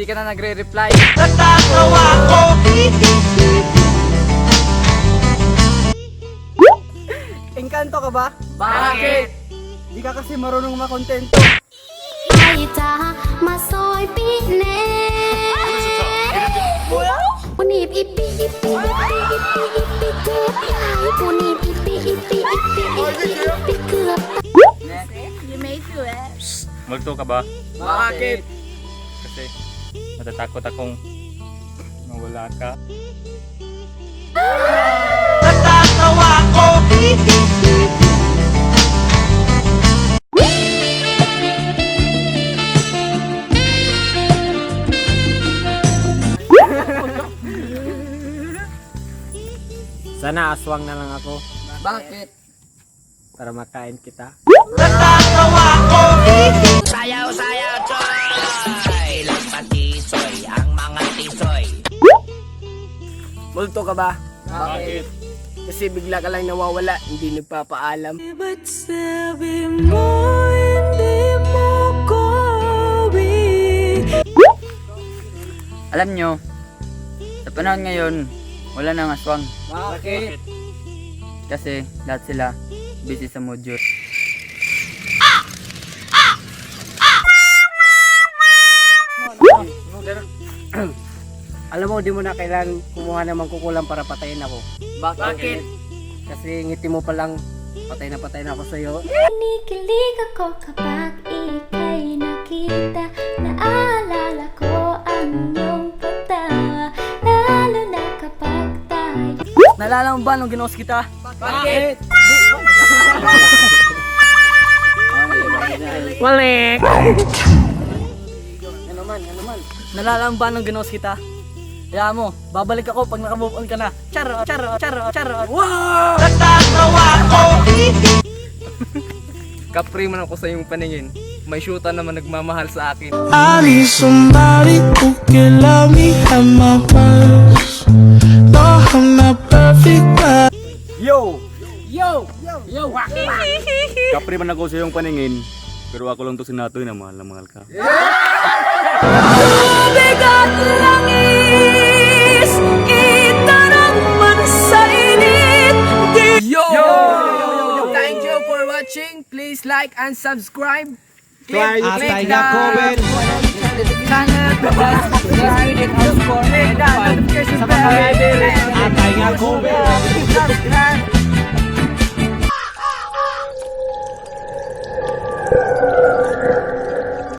ka na nagre-reply. Natatawa ko. Engkanto ka ba? Bakit? Di ka kasi marunong makontento. Ay ta masoy pine punip ipi ipi ipi ipi ipi ipi ay punip ipi ipi ipi ipi ipi kerap. You may do it. Multo ka ba? Bakit? Kasi natatakot akong mawala ka. Natatawa ko. Sana aswang na lang ako Bakit? para makain kita. Natatawa ko. Sayaw-sayaw choy! Lampat tisoy, ang mga tisoy. Multo ka ba? Bakit? Kasi bigla ka lang nawawala, hindi nagpapaalam. Ba't sabi mo hindi mo ko Alam nyo, sa panahon ngayon, wala nang aswang. Bakit? Kasi lahat sila busy sa module. Alam mo, di mo na kailangan kumuha ng mangkukulam para patayin ako. Bakit? Kasi ngiti mo pa lang, patay na ako sa'yo. Kinikilig ako kapag ika'y nakita. Naalala ko ang iyong pagtawa, lalo na kapag tayo. Nalala mo ba nung ginos kita? Bakit? Walik! Nalala mo ba nung ginos kita? Kaya mo, babalik ako pag naka-move on ka na. Charo, charo, charo, charo. Wow! Natatawa ko. Kapri man ako sa iyong paningin. May shoota naman nagmamahal sa akin. I need somebody who can love me at my worst. No, I'm not perfect, but Yo! Kapri man ako sa iyong paningin, pero ako lang to sinatoy na mahal ka. Bigat langis, itanang man sa init. Yo! Thank you for watching. Please like and subscribe. Try to Click the comment. Channel. Subscribe and click the notification bell. Atay nga comment. Subscribe.